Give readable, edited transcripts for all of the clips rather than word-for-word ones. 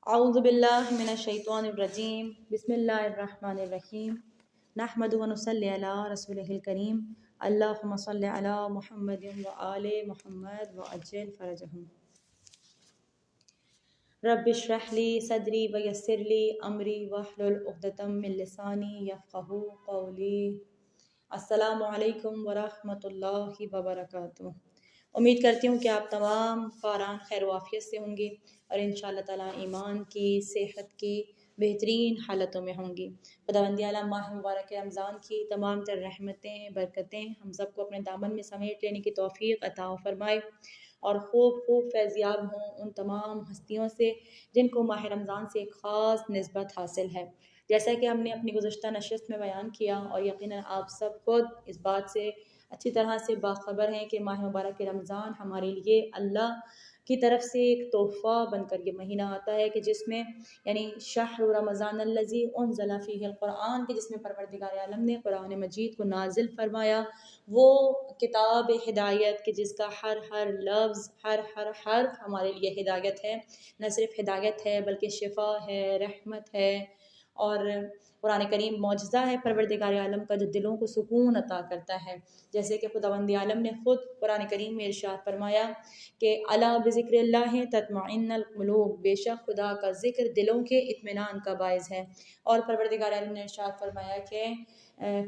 اعوذ باللہ من الشیطان الرجیم بسم اللہ الرحمن الرحیم نحمد و نصلی علی رسولہ الکریم اللہم صلی علی محمد و آل محمد و عجل فرجہم۔ رب اشرح لی صدری ویسر لی امری واحلل عقدۃ من لسانی یفقہوا قولی۔ السلام علیکم ورحمۃ اللہ وبرکاتہ۔ امید کرتی ہوں کہ آپ تمام فاران خیر و عافیت سے ہوں گے اور انشاءاللہ تعالیٰ ایمان کی، صحت کی بہترین حالتوں میں ہوں گی۔ خداوند عالم ماہ مبارک رمضان کی تمام تر رحمتیں، برکتیں ہم سب کو اپنے دامن میں سمیٹ لینے کی توفیق عطا فرمائے اور خوب فیضیاب ہوں ان تمام ہستیوں سے جن کو ماہ رمضان سے ایک خاص نسبت حاصل ہے۔ جیسا کہ ہم نے اپنی گزشتہ نشست میں بیان کیا اور یقیناً آپ سب خود اس بات سے اچھی طرح سے باخبر ہیں کہ ماہ مبارک رمضان ہمارے لیے اللہ کی طرف سے ایک تحفہ بن کر یہ مہینہ آتا ہے کہ جس میں یعنی شہر رمضان الذی انزل فیہ القرآن کہ جس میں پروردگار عالم نے قرآن مجید کو نازل فرمایا، وہ کتاب ہدایت کہ جس کا ہر لفظ، ہر حرف ہمارے لیے ہدایت ہے۔ نہ صرف ہدایت ہے بلکہ شفا ہے، رحمت ہے، اور قرآن کریم معجزہ ہے پروردگار عالم کا جو دلوں کو سکون عطا کرتا ہے۔ جیسے کہ خداوند عالم نے خود قرآن کریم میں ارشاد فرمایا کہ الا بذکر اللہ تطمئن القلوب، بے شک خدا کا ذکر دلوں کے اطمینان کا باعث ہے۔ اور پروردگار عالم نے ارشاد فرمایا کہ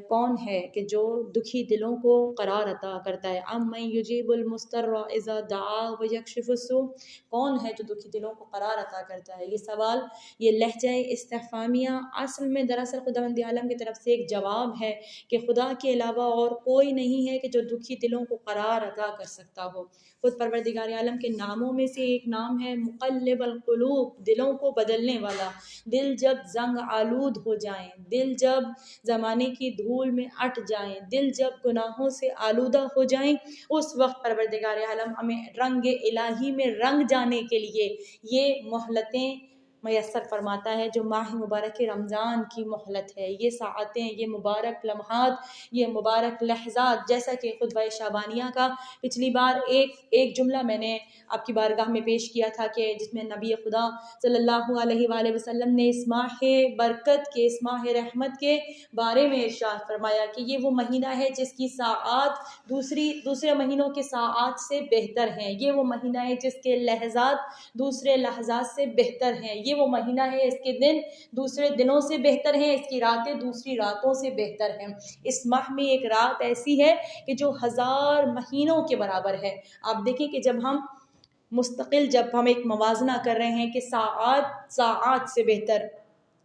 کون ہے کہ جو دکھی دلوں کو قرار عطا کرتا ہے، امن یجیب المضطر اذا دعا ویکشف السوء، کون ہے جو دکھی دلوں کو قرار عطا کرتا ہے۔ یہ سوال، یہ لہجہ استفہامیہ اصل میں دراصل خداوند عالم کی طرف سے ایک جواب ہے کہ خدا کے علاوہ اور کوئی نہیں ہے کہ جو دکھی دلوں کو قرار عطا کر سکتا ہو۔ خود پروردگار عالم کے ناموں میں سے ایک نام ہے مقلب القلوب، دلوں کو بدلنے والا۔ دل جب زنگ آلود ہو جائیں، دل جب زمانے کی دھول میں اٹ جائیں، دل جب گناہوں سے آلودہ ہو جائیں، اس وقت پروردگار عالم ہمیں رنگ الہی میں رنگ جانے کے لیے یہ مہلتیں میسر فرماتا ہے جو ماہ مبارک رمضان کی مہلت ہے۔ یہ ساعتیں، یہ مبارک لمحات، یہ مبارک لحظات، جیسا کہ خطبہ شعبانیہ کا پچھلی بار ایک جملہ میں نے آپ کی بارگاہ میں پیش کیا تھا کہ جس میں نبی خدا صلی اللہ علیہ وآلہ وسلم نے اس ماہ برکت کے، اس ماہ رحمت کے بارے میں ارشاد فرمایا کہ یہ وہ مہینہ ہے جس کی ساعات دوسرے مہینوں کے ساعات سے بہتر ہیں۔ یہ وہ مہینہ ہے جس کے لحظات دوسرے لحظات سے بہتر ہیں۔ یہ وہ مہینہ ہے اس کے دن دوسرے دنوں سے بہتر ہیں، اس کی راتیں دوسری راتوں سے بہتر ہیں۔ اس ماہ میں ایک رات ایسی ہے کہ جو 1000 مہینوں کے برابر ہے۔ آپ دیکھیں کہ جب ہم ایک موازنہ کر رہے ہیں کہ ساعات سے بہتر،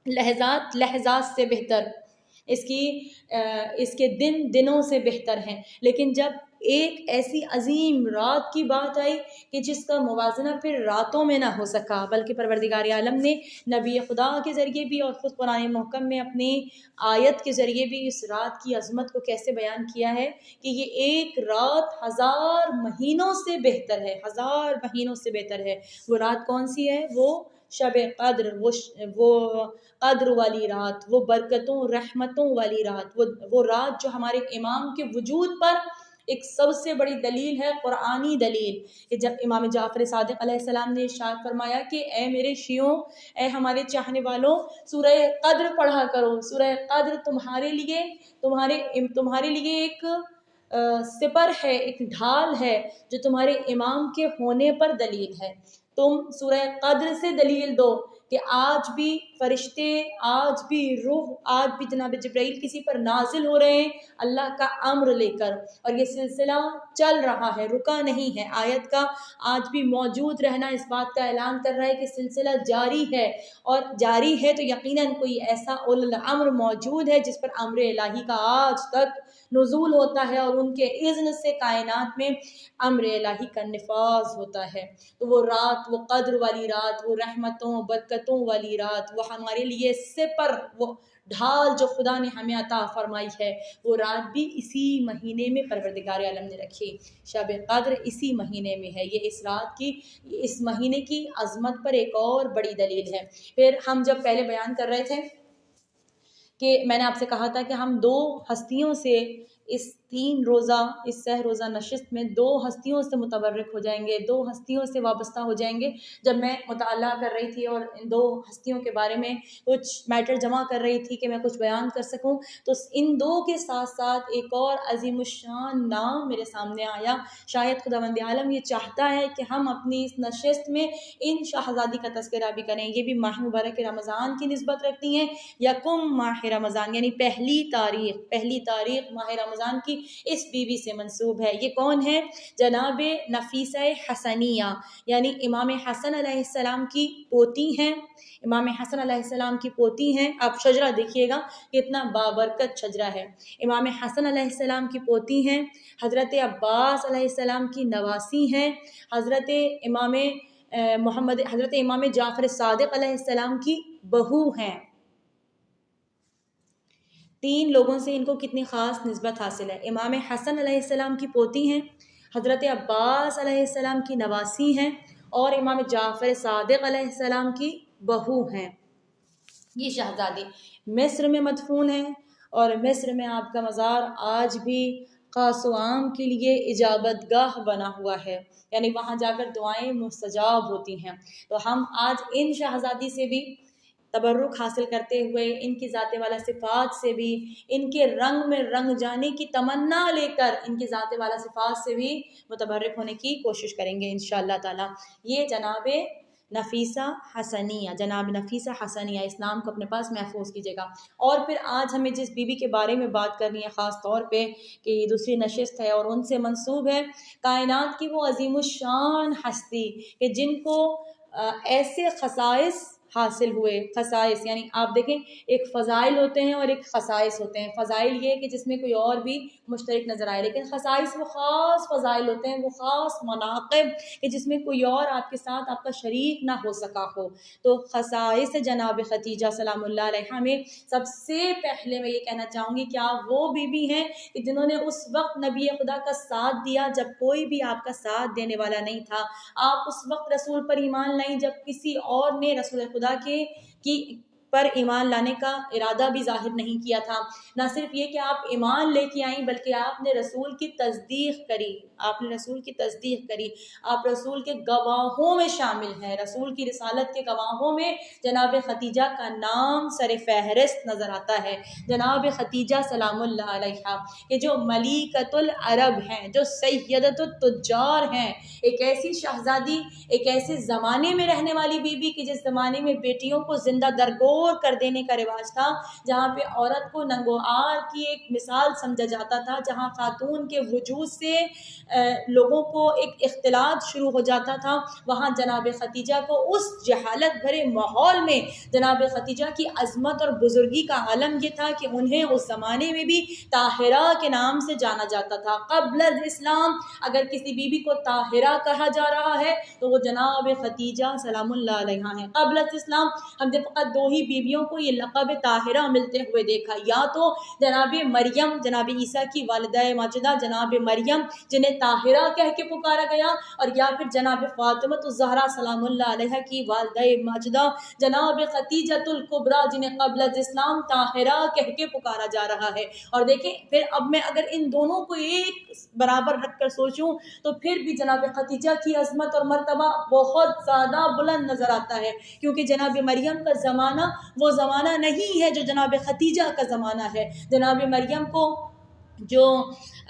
لحظات سے بہتر، اس کے دنوں سے بہتر ہیں، لیکن جب ایک ایسی عظیم رات کی بات آئی کہ جس کا موازنہ پھر راتوں میں نہ ہو سکا، بلکہ پروردگار عالم نے نبی خدا کے ذریعے بھی اور خود قرآن محکم میں اپنی آیت کے ذریعے بھی اس رات کی عظمت کو کیسے بیان کیا ہے کہ یہ ایک رات 1000 مہینوں سے بہتر ہے، 1000 مہینوں سے بہتر ہے۔ وہ رات کون سی ہے؟ وہ شب قدر، وہ قدر والی رات، وہ برکتوں رحمتوں والی رات، وہ رات جو ہمارے امام کے وجود پر ایک سب سے بڑی دلیل ہے، قرآنی دلیل، کہ جب امام جعفر صادق علیہ السلام نے ارشاد فرمایا کہ اے میرے شیعوں، اے ہمارے چاہنے والوں، سورہ قدر پڑھا کرو۔ سورہ قدر تمہارے لیے ایک سپر ہے، ایک ڈھال ہے جو تمہارے امام کے ہونے پر دلیل ہے۔ تم سورہ قدر سے دلیل دو کہ آج بھی فرشتے، آج بھی روح، آج بھی جناب جبرائیل کسی پر نازل ہو رہے ہیں اللہ کا امر لے کر، اور یہ سلسلہ چل رہا ہے، رکا نہیں ہے۔ آیت کا آج بھی موجود رہنا اس بات کا اعلان کر رہا ہے کہ سلسلہ جاری ہے، اور جاری ہے تو یقیناً کوئی ایسا اولو الامر موجود ہے جس پر امر الہی کا آج تک نزول ہوتا ہے اور ان کے اذن سے کائنات میں امر الہی کا نفاذ ہوتا ہے۔ تو وہ رات، وہ قدر والی رات، وہ رحمتوں برکتوں والی رات، وہ ہمارے لیے سپر، وہ ڈھال جو خدا نے ہمیں عطا فرمائی ہے، وہ رات بھی اسی مہینے میں پروردگار عالم نے رکھی۔ شب قدر اسی مہینے میں ہے۔ یہ اس رات کی، اس مہینے کی عظمت پر ایک اور بڑی دلیل ہے۔ پھر ہم جب پہلے بیان کر رہے تھے کہ میں نے آپ سے کہا تھا کہ ہم 2 ہستیوں سے اس 3 روزہ اس سہ روزہ نشست میں 2 ہستیوں سے متبرک ہو جائیں گے، 2 ہستیوں سے وابستہ ہو جائیں گے۔ جب میں مطالعہ کر رہی تھی اور ان 2 ہستیوں کے بارے میں کچھ میٹر جمع کر رہی تھی کہ میں کچھ بیان کر سکوں، تو ان 2 کے ساتھ ساتھ ایک اور عظیم الشان نام میرے سامنے آیا۔ شاید خداوند عالم یہ چاہتا ہے کہ ہم اپنی اس نشست میں ان شہزادی کا تذکرہ بھی کریں۔ یہ بھی ماہ مبارک رمضان کی نسبت رکھتی ہیں، یکم ماہ رمضان یعنی پہلی تاریخ ماہ رمضان کی اس بیوی سے منسوب ہے۔ یہ کون ہے؟ جناب نفیسہ حسنیہ، یعنی امام حسن علیہ السلام کی پوتی ہیں۔ امام حسن علیہ السلام کی پوتی ہیں۔ آپ شجرہ دیکھیے گا کتنا بابرکت شجرہ ہے۔ امام حسن علیہ السلام کی پوتی ہیں، حضرت عباس علیہ السلام کی نواسی ہیں، حضرت امام جعفر صادق علیہ السلام کی بہو ہیں۔ 3 لوگوں سے ان کو کتنی خاص نسبت حاصل ہے۔ امام حسن علیہ السلام کی پوتی ہیں، حضرت عباس علیہ السلام کی نواسی ہیں، اور امام جعفر صادق علیہ السلام کی بہو ہیں۔ یہ شہزادی مصر میں مدفون ہے، اور مصر میں آپ کا مزار آج بھی خاص و عام کے لیے اجابت گاہ بنا ہوا ہے، یعنی وہاں جا کر دعائیں مستجاب ہوتی ہیں۔ تو ہم آج ان شہزادی سے بھی تبرک حاصل کرتے ہوئے، ان کی ذات والا صفات سے بھی، ان کے رنگ میں رنگ جانے کی تمنا لے کر ان کی ذات والا صفات سے بھی متبرک ہونے کی کوشش کریں گے انشاءاللہ تعالی۔ یہ جناب نفیسہ حسنیہ، اس نام کو اپنے پاس محفوظ کیجیے گا۔ اور پھر آج ہمیں جس بی بی کے بارے میں بات کرنی ہے خاص طور پہ کہ یہ دوسری نشست ہے اور ان سے منسوب ہے، کائنات کی وہ عظیم الشان ہستی کہ جن کو ایسے خصائص حاصل ہوئے۔ خصائص یعنی آپ دیکھیں ایک فضائل ہوتے ہیں اور ایک خصائص ہوتے ہیں۔ فضائل یہ کہ جس میں کوئی اور بھی مشترک نظر آئے، لیکن خصائص وہ خاص فضائل ہوتے ہیں، وہ خاص مناقب کہ جس میں کوئی اور آپ کے ساتھ آپ کا شریک نہ ہو سکا ہو۔ تو خصائص جناب خدیجہ سلام اللہ علیہا میں سب سے پہلے میں یہ کہنا چاہوں گی کہ آپ وہ بی بی ہیں کہ جنہوں نے اس وقت نبی خدا کا ساتھ دیا جب کوئی بھی آپ کا ساتھ دینے والا نہیں تھا۔ آپ اس وقت رسول پر ایمان لائیں جب کسی اور نے رسول خدا کی پر ایمان لانے کا ارادہ بھی ظاہر نہیں کیا تھا۔ نہ صرف یہ کہ آپ ایمان لے کے آئیں بلکہ آپ نے رسول کی تصدیق کری، آپ رسول کے گواہوں میں شامل ہیں۔ رسول کی رسالت کے گواہوں میں جناب خدیجہ کا نام سر فہرست نظر آتا ہے۔ جناب خدیجہ سلام اللہ علیہا کہ جو ملیکۃ العرب ہیں، جو سیدۃ التجار ہیں، ایک ایسی شہزادی، ایک ایسے زمانے میں رہنے والی بی بی کہ جس زمانے میں بیٹیوں کو زندہ درگور کر دینے کا رواج تھا، جہاں پہ عورت کو ننگوار کی ایک مثال سمجھا جاتا تھا، جہاں خاتون کے وجود سے لوگوں کو ایک اختلاط شروع ہو جاتا تھا، وہاں جناب خدیجہ کو اس جہالت بھرے ماحول میں جناب خدیجہ کی عظمت اور بزرگی کا عالم یہ تھا کہ انہیں اس زمانے میں بھی طاہرہ کے نام سے جانا جاتا تھا۔ قبل اسلام اگر کسی بی بی کو طاہرہ کہا جا رہا ہے تو وہ جناب خدیجہ سلام اللہ علیہا ہیں۔ قبل اسلام ہم نے فقط 2 ہی بیویوں کو یہ لقب طاہرہ ملتے ہوئے دیکھا، یا تو جناب مریم، جناب عیسیٰ کی والدہ ماجدہ جناب مریم جنہیں طاہرہ کہہ کے پکارا گیا، اور یا پھر جناب فاطمہ الزہرا سلام اللہ علیہا کی والدہ ماجدہ جناب خدیجۃ الکبریٰ جنہیں قبل اسلام طاہرہ کہہ کے پکارا جا رہا ہے۔ اور دیکھیں پھر اب میں اگر ان دونوں کو ایک برابر رکھ کر سوچوں تو پھر بھی جناب خدیجہ کی عظمت اور مرتبہ بہت زیادہ بلند نظر آتا ہے، کیونکہ جناب مریم کا زمانہ وہ زمانہ نہیں ہے جو جناب خدیجہ کا زمانہ ہے۔ جناب مریم کو جو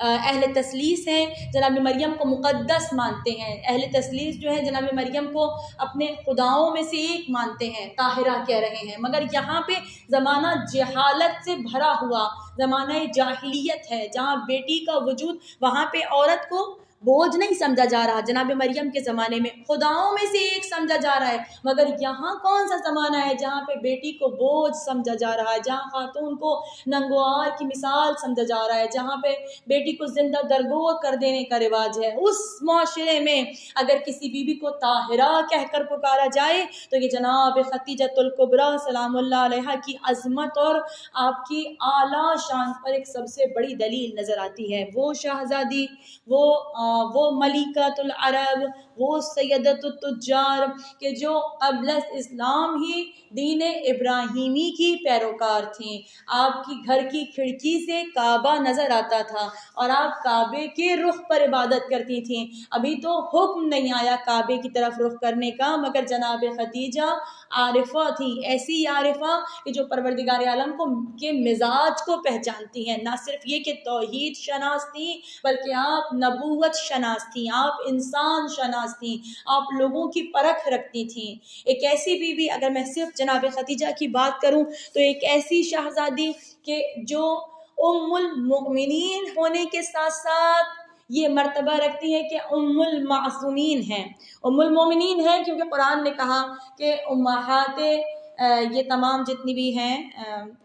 اہل تثلیث ہیں جناب مریم کو مقدس مانتے ہیں، اہل تثلیث جو ہیں جناب مریم کو اپنے خداؤں میں سے ایک مانتے ہیں، طاہرہ کہہ رہے ہیں، مگر یہاں پہ زمانہ جہالت سے بھرا ہوا زمانہ جاہلیت ہے، جہاں بیٹی کا وجود، وہاں پہ عورت کو بوجھ نہیں سمجھا جا رہا۔ جناب مریم کے زمانے میں خداؤں میں سے ایک سمجھا جا رہا ہے، مگر یہاں کون سا زمانہ ہے جہاں پہ بیٹی کو بوجھ سمجھا جا رہا ہے، جہاں خاتون کو ننگوار کی مثال سمجھا جا رہا ہے، جہاں پہ بیٹی کو زندہ درگور کر دینے کا رواج ہے۔ اس معاشرے میں اگر کسی بی بی کو طاہرہ کہہ کر پکارا جائے تو یہ جناب خدیجۃ الکبریٰ سلام اللہ علیہا کی عظمت اور آپ کی اعلیٰ شان پر ایک سب سے بڑی دلیل نظر آتی ہے۔ وہ شہزادی، وہ وہ ملکۃ العرب، وہ سیدۃ التجار، کہ جو قبل اسلام ہی دین ابراہیمی کی پیروکار تھیں۔ آپ کی گھر کی کھڑکی سے کعبہ نظر آتا تھا اور آپ کعبے کے رخ پر عبادت کرتی تھیں۔ ابھی تو حکم نہیں آیا کعبے کی طرف رخ کرنے کا، مگر جناب خدیجہ عارفہ تھی، ایسی عارفہ کہ جو پروردگار عالم کے مزاج کو پہچانتی ہیں۔ نہ صرف یہ کہ توحید شناس تھی، بلکہ آپ نبوت شناس تھیں، آپ انسان شناس تھیں، آپ لوگوں کی پرکھ رکھتی تھیں۔ ایک ایسی بیوی، اگر میں صرف جناب خدیجہ کی بات کروں تو ایک ایسی شہزادی کہ جو ام المؤمنین ہونے کے ساتھ ساتھ یہ مرتبہ رکھتی ہے کہ ام المعصومین ہیں، ام المومنین ہیں، کیونکہ قرآن نے کہا کہ امہات یہ تمام جتنی بھی ہیں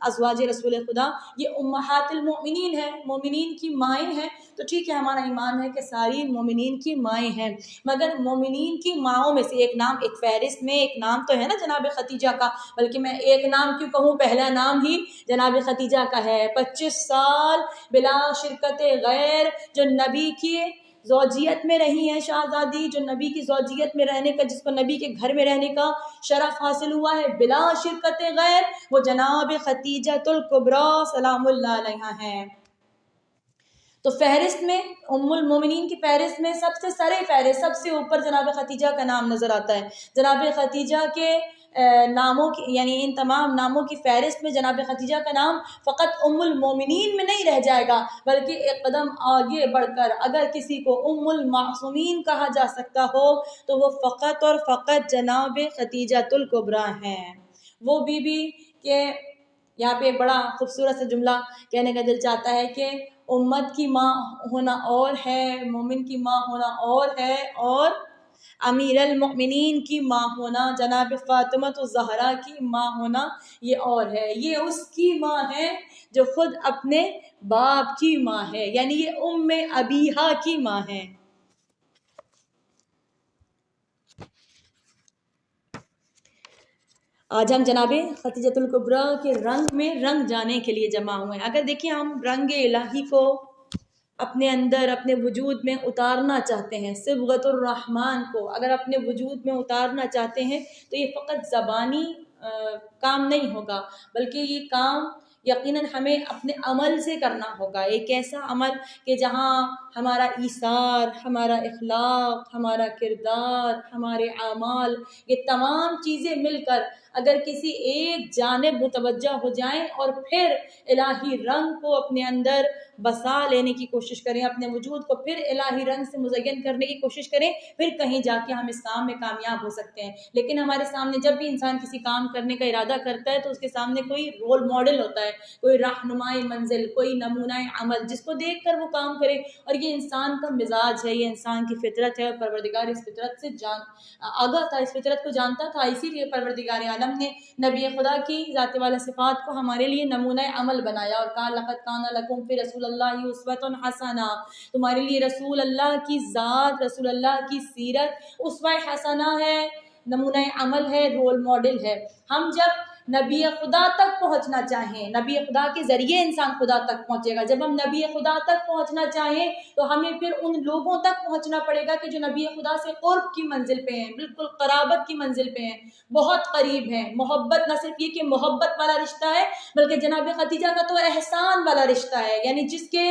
ازواج رسول خدا یہ امہات المؤمنین ہیں، مومنین کی مائیں ہیں۔ تو ٹھیک ہے، ہمارا ایمان ہے کہ ساری مومنین کی مائیں ہیں، مگر مومنین کی ماؤں میں سے ایک نام، ایک فہرست میں ایک نام تو ہے نا جناب خدیجہ کا، بلکہ میں ایک نام کیوں کہوں، پہلا نام ہی جناب خدیجہ کا ہے۔ 25 سال بلا شرکت غیر جو نبی کی زوجیت میں رہی ہیں شہزادی، جو نبی کی زوجیت میں رہنے کا، جس کو نبی کے گھر میں رہنے کا شرف حاصل ہوا ہے بلا شرکت غیر، وہ جناب خدیجہ الکبریٰ سلام اللہ علیہا ہیں۔ تو فہرست میں، ام المومنین کی فہرست میں سب سے سرے فہرست، سب سے اوپر جناب خدیجہ کا نام نظر آتا ہے۔ جناب خدیجہ کے ناموں کی، یعنی ان تمام ناموں کی فہرست میں جناب خدیجہ کا نام فقط ام المومنین میں نہیں رہ جائے گا، بلکہ ایک قدم آگے بڑھ کر اگر کسی کو ام المعصومین کہا جا سکتا ہو تو وہ فقط اور فقط جناب خدیجہ الکبریٰ ہیں۔ وہ بی بی کہ یہاں پہ ایک بڑا خوبصورت سے جملہ کہنے کا دل چاہتا ہے کہ امت کی ماں ہونا اور ہے، مومن کی ماں ہونا اور ہے، اور امیر المؤمنین کی ماں ہونا، جناب فاطمہ الزہرا کی ماں ہونا یہ اور ہے۔ یہ اس کی ماں ہے جو خود اپنے باپ کی ماں ہے، یعنی یہ ام ابیہا کی ماں ہے۔ آج ہم جناب خدیجہ الکبریٰ کے رنگ میں رنگ جانے کے لیے جمع ہوئے ہیں۔ اگر دیکھیں ہم رنگ الہی کو اپنے اندر، اپنے وجود میں اتارنا چاہتے ہیں، صبغۃ الرحمن کو اگر اپنے وجود میں اتارنا چاہتے ہیں تو یہ فقط زبانی کام نہیں ہوگا، بلکہ یہ کام یقیناً ہمیں اپنے عمل سے کرنا ہوگا۔ ایک ایسا عمل کہ جہاں ہمارا ایثار، ہمارا اخلاق، ہمارا کردار، ہمارے اعمال، یہ تمام چیزیں مل کر اگر کسی ایک جانب متوجہ ہو جائیں اور پھر الہی رنگ کو اپنے اندر بسا لینے کی کوشش کریں، اپنے وجود کو پھر الہی رنگ سے مزین کرنے کی کوشش کریں، پھر کہیں جا کے ہم اس کام میں کامیاب ہو سکتے ہیں۔ لیکن ہمارے سامنے جب بھی انسان کسی کام کرنے کا ارادہ کرتا ہے تو اس کے سامنے کوئی رول ماڈل ہوتا ہے، کوئی رہنمائی منزل، کوئی نمونہ عمل جس کو دیکھ کر وہ کام کرے، اور یہ انسان کا مزاج ہے، یہ انسان کی فطرت ہے، اور پروردگار اس فطرت سے آگاہ تھا، اس فطرت کو جانتا تھا، اسی لیے پروردگار عالم نے نبی خدا کی ذات والا صفات کو ہمارے لیے نمونہ عمل بنایا اور کہا لقد کان لکم فی رسول اللہ اسوۃ حسنہ، تمہارے لیے رسول اللہ کی ذات، رسول اللہ کی سیرت اسوہ حسنہ ہے، نمونہ عمل ہے، رول ماڈل ہے۔ ہم جب نبی خدا تک پہنچنا چاہیں، نبی خدا کے ذریعے انسان خدا تک پہنچے گا، جب ہم نبی خدا تک پہنچنا چاہیں تو ہمیں پھر ان لوگوں تک پہنچنا پڑے گا کہ جو نبی خدا سے قرب کی منزل پہ ہیں، بالکل قرابت کی منزل پہ ہیں، بہت قریب ہیں۔ محبت نہ صرف یہ کہ محبت والا رشتہ ہے، بلکہ جناب خدیجہ کا تو احسان والا رشتہ ہے، یعنی جس کے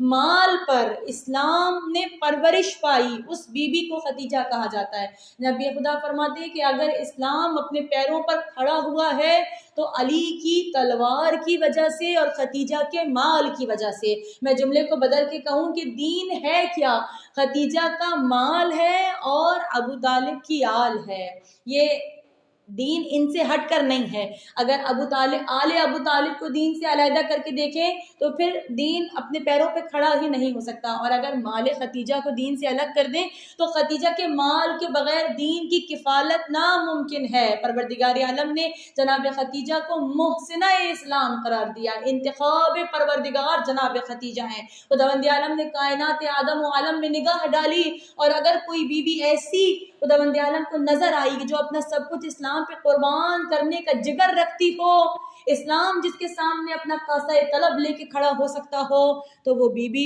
مال پر اسلام نے پرورش پائی اس بی بی کو خدیجہ کہا جاتا ہے۔ نبی خدا فرماتے ہیں کہ اگر اسلام اپنے پیروں پر کھڑا ہوا ہے تو علی کی تلوار کی وجہ سے اور خدیجہ کے مال کی وجہ سے۔ میں جملے کو بدل کے کہوں کہ دین ہے کیا؟ خدیجہ کا مال ہے اور ابو طالب کی آل ہے۔ یہ دین ان سے ہٹ کر نہیں ہے۔ اگر آل ابو طالب کو دین سے علیحدہ کر کے دیکھیں تو پھر دین اپنے پیروں پہ کھڑا ہی نہیں ہو سکتا، اور اگر مال خدیجہ کو دین سے الگ کر دیں تو خدیجہ کے مال کے بغیر دین کی کفالت ناممکن ہے۔ پروردگار عالم نے جناب خدیجہ کو محسنہ اسلام قرار دیا، انتخاب پروردگار جناب خدیجہ ہیں۔ خداوند عالم نے کائنات آدم و عالم میں نگاہ ڈالی، اور اگر کوئی بی بی ایسی خداوند عالم کو نظر آئی کہ جو اپنا سب کچھ اسلام پہ قربان کرنے کا جگر رکھتی ہو، اسلام جس کے سامنے اپنا کاسہ طلب لے کے کھڑا ہو سکتا ہو، تو وہ بی بی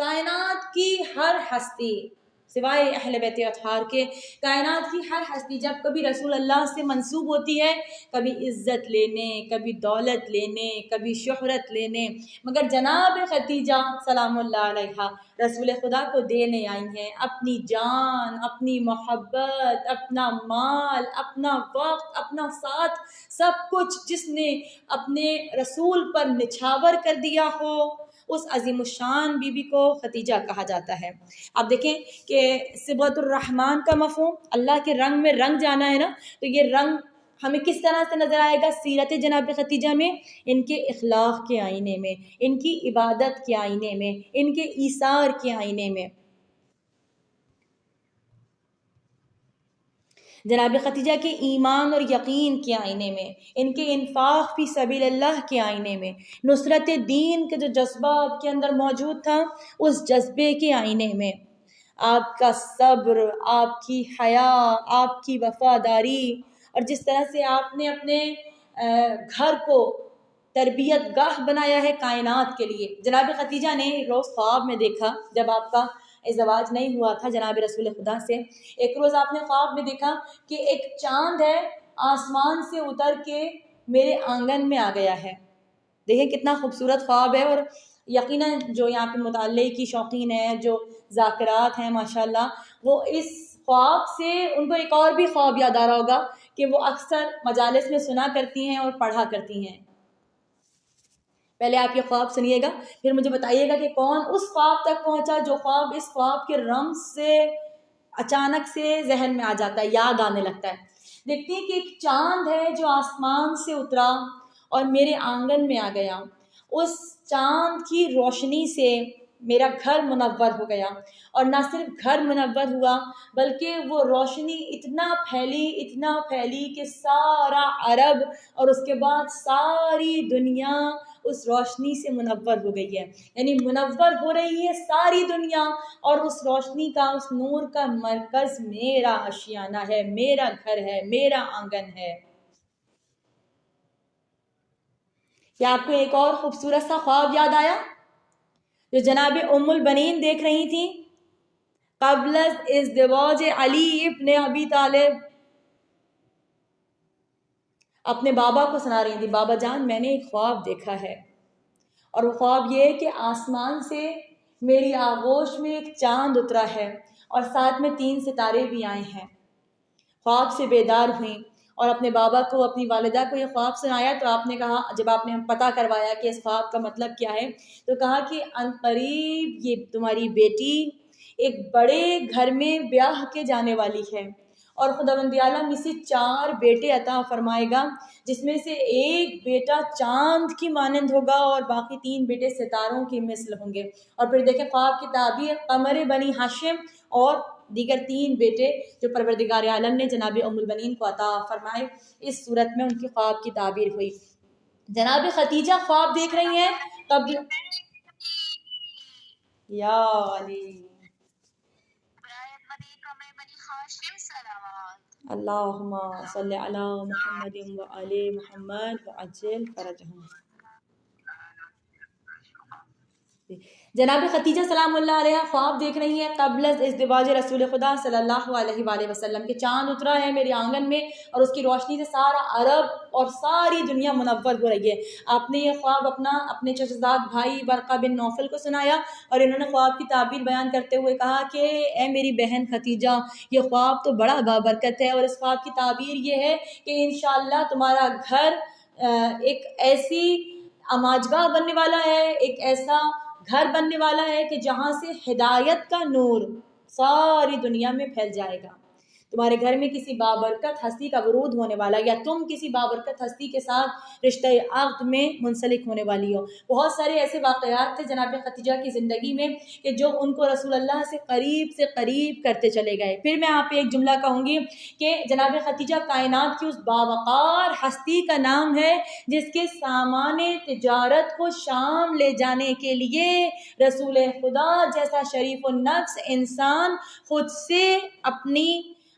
کائنات کی ہر ہستی سوائے اہل بیت اطہار کے، کائنات کی ہر ہستی جب کبھی رسول اللہ سے منسوب ہوتی ہے، کبھی عزت لینے، کبھی دولت لینے، کبھی شہرت لینے، مگر جناب خدیجہ سلام اللہ علیہا رسول خدا کو دینے آئی ہیں اپنی جان، اپنی محبت، اپنا مال، اپنا وقت، اپنا ساتھ، سب کچھ جس نے اپنے رسول پر نچھاور کر دیا ہو، اس عظیم الشان بی بی کو خدیجہ کہا جاتا ہے۔ آپ دیکھیں کہ صبغۃ الرحمن کا مفہوم اللہ کے رنگ میں رنگ جانا ہے نا، تو یہ رنگ ہمیں کس طرح سے نظر آئے گا سیرت جناب خدیجہ میں؟ ان کے اخلاق کے آئینے میں، ان کی عبادت کے آئینے میں، ان کے ایثار کے آئینے میں، جناب خدیجہ کے ایمان اور یقین کے آئینے میں، ان کے انفاق فی سبیل اللہ کے آئینے میں، نصرت دین کے جو جذبہ آپ کے اندر موجود تھا اس جذبے کے آئینے میں، آپ کا صبر، آپ کی حیا، آپ کی وفاداری، اور جس طرح سے آپ نے اپنے گھر کو تربیت گاہ بنایا ہے کائنات کے لیے۔ جناب خدیجہ نے روز خواب میں دیکھا، جب آپ کا ازدواج نہیں ہوا تھا جناب رسول خدا سے، ایک روز آپ نے خواب میں دیکھا کہ ایک چاند ہے آسمان سے اتر کے میرے آنگن میں آ گیا ہے۔ دیکھیں کتنا خوبصورت خواب ہے، اور یقیناً جو یہاں پہ مطالعے کی شوقین ہیں، جو ذاکرات ہیں ماشاءاللہ، وہ اس خواب سے ان کو ایک اور بھی خواب یاد آ رہا ہوگا کہ وہ اکثر مجالس میں سنا کرتی ہیں اور پڑھا کرتی ہیں۔ پہلے آپ یہ خواب سنیے گا، پھر مجھے بتائیے گا کہ کون اس خواب تک پہنچا جو خواب اس خواب کے رمز سے اچانک سے ذہن میں آ جاتا ہے، یاد آنے لگتا ہے۔ دیکھتے ہیں کہ ایک چاند ہے جو آسمان سے اترا اور میرے آنگن میں آ گیا، اس چاند کی روشنی سے میرا گھر منور ہو گیا، اور نہ صرف گھر منور ہوا بلکہ وہ روشنی اتنا پھیلی کہ سارا عرب اور اس کے بعد ساری دنیا اس روشنی سے منور ہو گئی ہے، یعنی منور ہو رہی ہے ساری دنیا، اور اس روشنی کا، اس نور کا مرکز میرا آشیانہ ہے، میرا گھر ہے، میرا آنگن ہے۔ کیا آپ کو ایک اور خوبصورت سا خواب یاد آیا جو جناب ام البنین دیکھ رہی تھی قبل ازدواج علی ابن ابی طالب؟ اپنے بابا کو سنا رہی تھی، بابا جان میں نے ایک خواب دیکھا ہے، اور وہ خواب یہ ہے کہ آسمان سے میری آغوش میں ایک چاند اترا ہے اور ساتھ میں 3 ستارے بھی آئے ہیں۔ خواب سے بیدار ہوئیں اور اپنے بابا کو، اپنی والدہ کو یہ خواب سنایا، تو آپ نے کہا، جب آپ نے پتہ کروایا کہ اس خواب کا مطلب کیا ہے، تو کہا کہ عنقریب یہ تمہاری بیٹی ایک بڑے گھر میں بیاہ کے جانے والی ہے، اور خداوند عالم اسے 4 بیٹے عطا فرمائے گا، جس میں سے ایک بیٹا چاند کی مانند ہوگا اور باقی 3 بیٹے ستاروں کی مثل ہوں گے۔ اور پھر دیکھیں خواب کی تعبیر، قمر بنی ہاشم اور دیگر 3 بیٹے جو پروردگار عالم نے جناب ام البنین کو عطا فرمائے، اس صورت میں ان کی خواب کی تعبیر ہوئی۔ جناب خدیجہ خواب دیکھ رہی ہیں قبل یا علی اللہم صلی علی محمد و علی محمد وعجل فرجہم۔ جناب خدیجہ سلام اللہ علیہ خواب دیکھ رہی ہیں قبل ازدواج رسول خدا صلی اللہ علیہ وآلہ وسلم کہ چاند اترا ہے میرے آنگن میں اور اس کی روشنی سے سارا عرب اور ساری دنیا منور ہو رہی ہے۔ آپ نے یہ خواب اپنے چچزاد بھائی ورقہ بن نوفل کو سنایا، اور انہوں نے خواب کی تعبیر بیان کرتے ہوئے کہا کہ اے میری بہن خدیجہ، یہ خواب تو بڑا بابرکت ہے، اور اس خواب کی تعبیر یہ ہے کہ انشاءاللہ تمہارا گھر ایک ایسی اماجگاہ بننے والا ہے، ایک ایسا گھر بننے والا ہے کہ جہاں سے ہدایت کا نور ساری دنیا میں پھیل جائے گا۔ تمہارے گھر میں کسی بابرکت ہستی کا ورود ہونے والا، یا تم کسی بابرکت ہستی کے ساتھ رشتہ عقد میں منسلک ہونے والی ہو۔ بہت سارے ایسے واقعات تھے جناب خدیجہ کی زندگی میں کہ جو ان کو رسول اللہ سے قریب کرتے چلے گئے۔ پھر میں آپ پہ ایک جملہ کہوں گی کہ جناب خدیجہ کائنات کی اس باوقار ہستی کا نام ہے جس کے سامان تجارت کو شام لے جانے کے لیے رسول خدا جیسا شریف النفس انسان خود سے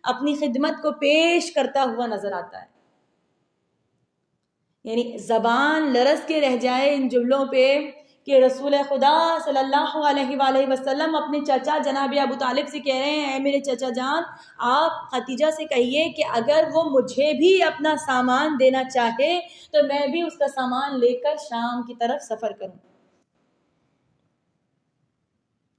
اپنی خدمت کو پیش کرتا ہوا نظر آتا ہے۔ یعنی زبان لرز کے رہ جائے ان جملوں پہ کہ رسول خدا صلی اللہ علیہ وآلہ وسلم اپنے چچا جناب ابو طالب سے کہہ رہے ہیں، اے میرے چچا جان، آپ خدیجہ سے کہیے کہ اگر وہ مجھے بھی اپنا سامان دینا چاہے تو میں بھی اس کا سامان لے کر شام کی طرف سفر کروں۔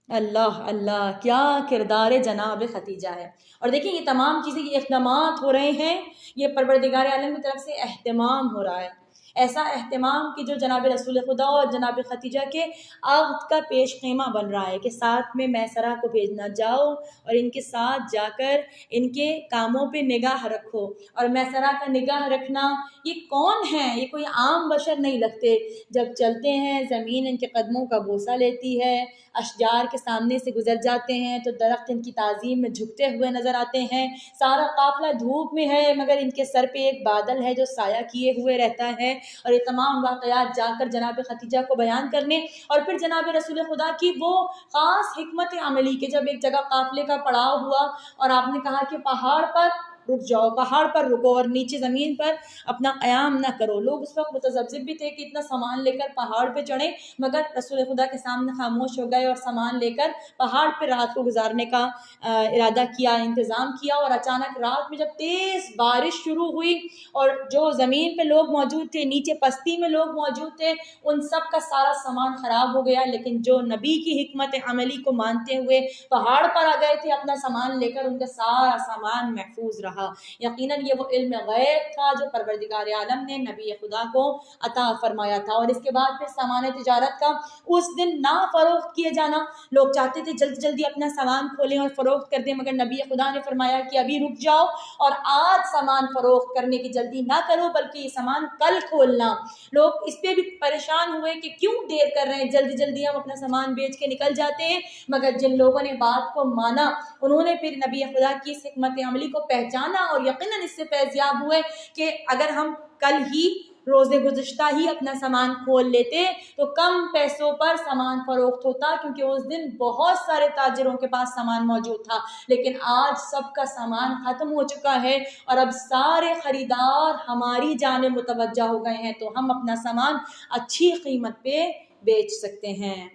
اللہ اللہ، کیا کردار جناب خدیجہ ہے۔ اور دیکھیں یہ تمام چیزیں، یہ اقدامات ہو رہے ہیں، یہ پروردگار عالم کی طرف سے اہتمام ہو رہا ہے، ایسا اہتمام کہ جو جناب رسول خدا اور جناب خدیجہ کے عہد کا پیش خیمہ بن رہا ہے کہ ساتھ میں میسرہ کو بھیجنا، جاؤ اور ان کے ساتھ جا کر ان کے کاموں پہ نگاہ رکھو۔ اور میسرہ کا نگاہ رکھنا، یہ کون ہے؟ یہ کوئی عام بشر نہیں لگتے، جب چلتے ہیں زمین ان کے قدموں کا بوسہ لیتی ہے، اشجار کے سامنے سے گزر جاتے ہیں تو درخت ان کی تعظیم میں جھکتے ہوئے نظر آتے ہیں، سارا قافلہ دھوپ میں ہے مگر ان کے سر پہ ایک بادل ہے جو سایہ کیے ہوئے رہتا ہے۔ اور یہ تمام واقعات جا کر جناب خدیجہ کو بیان کرنے، اور پھر جناب رسول خدا کی وہ خاص حکمت عملی کہ جب ایک جگہ قافلے کا پڑاؤ ہوا اور آپ نے کہا کہ پہاڑ پر رک جاؤ، پہاڑ پر رکو اور نیچے زمین پر اپنا قیام نہ کرو۔ لوگ اس وقت متذبذب بھی تھے کہ اتنا سامان لے کر پہاڑ پہ چڑھیں، مگر رسول خدا کے سامنے خاموش ہو گئے اور سامان لے کر پہاڑ پہ رات کو گزارنے کا ارادہ کیا، انتظام کیا۔ اور اچانک رات میں جب تیز بارش شروع ہوئی اور جو زمین پہ لوگ موجود تھے، نیچے پستی میں لوگ موجود تھے، ان سب کا سارا سامان خراب ہو گیا، لیکن جو نبی کی حکمت عملی کو مانتے ہوئے پہاڑ پر آ گئے تھے اپنا سامان لے کر، ان کا سارا سامان محفوظ رہا۔ یقیناً یہ وہ علم غیب تھا جو پروردگار عالم نے نبی خدا کو عطا فرمایا تھا۔ اور اس کے بعد پھر سامان تجارت کا اس دن نہ فروخت کیے جانا، لوگ چاہتے تھے جلدی جلدی اپنا سامان کھولیں اور فروخت کر دیں، مگر نبی خدا نے فرمایا کہ ابھی رک جاؤ اور آج سامان فروخت کرنے کی جلدی نہ کرو بلکہ یہ سامان کل کھولنا۔ لوگ اس پہ بھی پریشان ہوئے کہ کیوں دیر کر رہے ہیں، جلدی جلدی ہم اپنا سامان بیچ کے نکل جاتے ہیں، مگر جن لوگوں نے بات کو مانا انہوں نے پھر نبی خدا کی اس حکمت عملی کو پہچانا اور یقیناً اس سے فیضیاب ہوئے کہ اگر ہم کل ہی روز گزشتہ ہی اپنا سامان کھول لیتے تو کم پیسوں پر سامان فروخت ہوتا، کیونکہ اس دن بہت سارے تاجروں کے پاس سامان موجود تھا، لیکن آج سب کا سامان ختم ہو چکا ہے اور اب سارے خریدار ہماری جانب متوجہ ہو گئے ہیں، تو ہم اپنا سامان اچھی قیمت پہ بیچ سکتے ہیں۔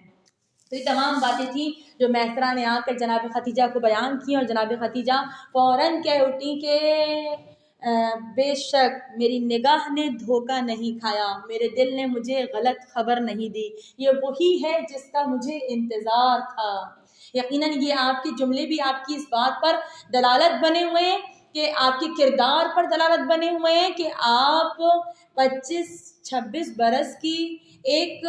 تو یہ تمام باتیں تھیں جو میسرہ نے آ کر جناب خدیجہ کو بیان کی، اور جناب خدیجہ فوراً کہہ اٹھی کہ بے شک میری نگاہ نے دھوکہ نہیں کھایا، میرے دل نے مجھے غلط خبر نہیں دی، یہ وہی ہے جس کا مجھے انتظار تھا۔ یقیناً یہ آپ کے جملے بھی آپ کی اس بات پر دلالت بنے ہوئے ہیں کہ آپ کے کردار پر دلالت بنے ہوئے ہیں کہ آپ 25-26 برس کی ایک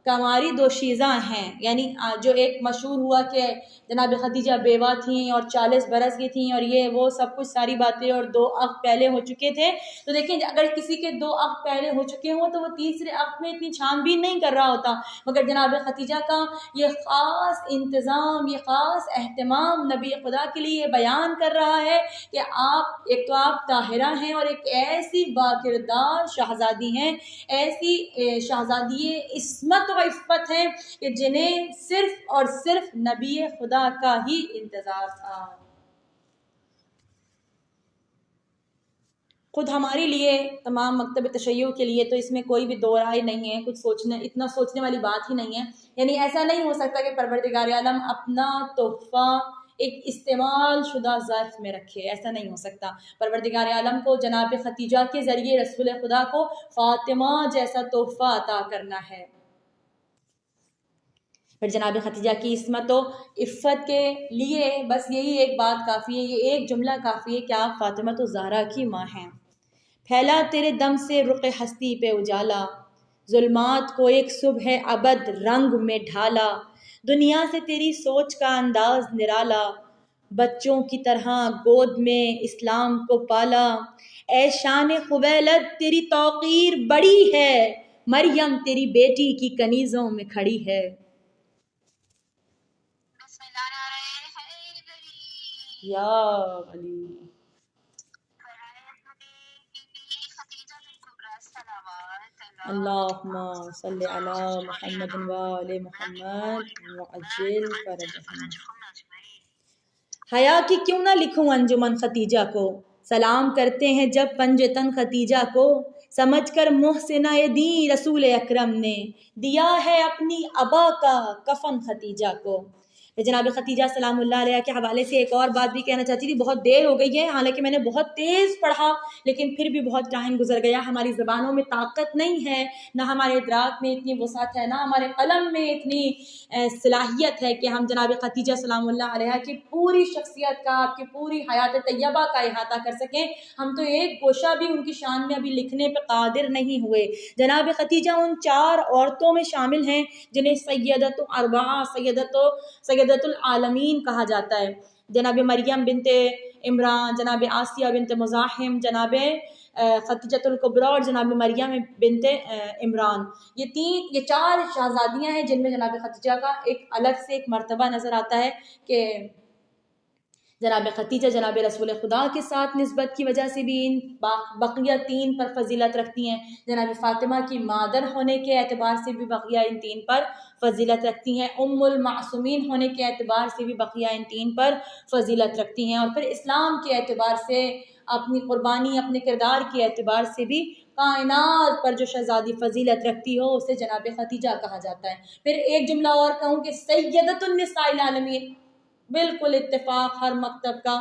کماری دوشیزہ ہیں، یعنی جو ایک مشہور ہوا کہ جناب خدیجہ بیوہ تھیں اور 40 برس کی تھیں اور یہ وہ سب کچھ ساری باتیں، اور 2 عقد پہلے ہو چکے تھے۔ تو دیکھیں اگر کسی کے 2 عقد پہلے ہو چکے ہوں تو وہ تیسرے عقد میں اتنی چھان بین نہیں کر رہا ہوتا، مگر جناب خدیجہ کا یہ خاص انتظام، یہ خاص اہتمام نبی خدا کے لیے بیان کر رہا ہے کہ آپ ایک تو آپ طاہرہ ہیں اور ایک ایسی باکردار شہزادی ہیں، ایسی شہزادی عصمت و عفت ہیں کہ جنہیں صرف اور صرف نبی خدا کا ہی انتظار تھا۔ خود ہمارے لیے تمام مکتب تشیع کے لیے تو اس میں کوئی بھی دو رائے نہیں ہے، کچھ سوچنے اتنا سوچنے والی بات ہی نہیں ہے، یعنی ایسا نہیں ہو سکتا کہ پروردگار عالم اپنا تحفہ ایک استعمال شدہ ظرف میں رکھے، ایسا نہیں ہو سکتا۔ پروردگار عالم کو جناب خدیجہ کے ذریعے رسول خدا کو فاطمہ جیسا تحفہ عطا کرنا ہے۔ پھر جناب خدیجہ کی عصمت و عفت کے لیے بس یہی ایک بات کافی ہے، یہ ایک جملہ کافی ہے کہ آپ فاطمہ الزہرا کی ماں ہیں۔ پھیلا تیرے دم سے رخ ہستی پہ اجالا، ظلمات کو ایک صبح ابد رنگ میں ڈھالا، دنیا سے تیری سوچ کا انداز نرالا، بچوں کی طرح گود میں اسلام کو پالا، اے شان خبیلت تیری توقیر بڑی ہے، مریم تیری بیٹی کی کنیزوں میں کھڑی ہے۔ یا علی اللہم صلی علی محمد وآل محمد وعجل فرجہم۔ حیا کی کیوں نہ لکھوں انجمن خدیجہ کو، سلام کرتے ہیں جب پنجتن ختیجہ کو، سمجھ کر محسنہ دین رسول اکرم نے دیا ہے اپنی ابا کا کفن ختیجہ کو۔ جناب ختیجہ سلام اللہ علیہ کے حوالے سے ایک اور بات بھی کہنا چاہتی تھی، بہت دیر ہو گئی ہے، حالانکہ میں نے بہت تیز پڑھا لیکن پھر بھی بہت ٹائم گزر گیا۔ ہماری زبانوں میں طاقت نہیں ہے، نہ ہمارے ادراک میں اتنی وسعت ہے، نہ ہمارے قلم میں اتنی صلاحیت ہے کہ ہم جناب ختیجہ سلام اللہ علیہ کی پوری شخصیت کا، آپ کی پوری حیات طیبہ کا احاطہ کر سکیں۔ ہم تو ایک گوشہ بھی ان کی شان میں ابھی لکھنے پہ قادر نہیں ہوئے۔ جناب ختیجہ ان 4 عورتوں میں شامل ہیں جنہیں سیدۃ اربعہ، سیدۃ العالمین کہا جاتا ہے۔ جناب مریم بنت عمران، جناب آسیہ بنت مزاحم، جناب ختیجۃ الکبریٰ اور جناب مریم بنت عمران، یہ 4 شہزادیاں ہیں جن میں جناب ختیجہ کا ایک الگ سے ایک مرتبہ نظر آتا ہے کہ جناب ختیجہ جناب رسول خدا کے ساتھ نسبت کی وجہ سے بھی ان بقیہ 3 پر فضیلت رکھتی ہیں، جناب فاطمہ کی مادر ہونے کے اعتبار سے بھی بقیہ ان 3 پر فضیلت رکھتی ہیں، ام المعصومین ہونے کے اعتبار سے بھی بقیہ ان 3 پر فضیلت رکھتی ہیں، اور پھر اسلام کے اعتبار سے، اپنی قربانی، اپنے کردار کے اعتبار سے بھی کائنات پر جو شہزادی فضیلت رکھتی ہو اسے جناب ختیجہ کہا جاتا ہے۔ پھر ایک جملہ اور کہوں کہ سیدۃ النساء العالمین، بالکل اتفاق ہر مکتب کا،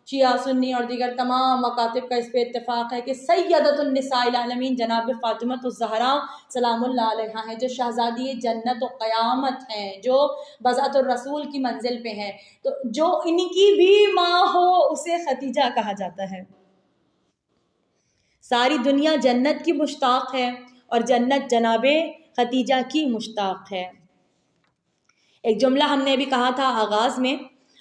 شیعہ سنی اور دیگر تمام مکاتب کا اس پہ اتفاق ہے کہ سیدۃ النساء العالمین جناب فاطمۃ الزہرا سلام اللہ علیہا ہیں، جو شہزادی جنت و قیامت ہیں، جو بذات الرسول کی منزل پہ ہیں، تو جو ان کی بھی ماں ہو اسے ختیجہ کہا جاتا ہے۔ ساری دنیا جنت کی مشتاق ہے اور جنت جناب ختیجہ کی مشتاق ہے۔ ایک جملہ ہم نے بھی کہا تھا آغاز میں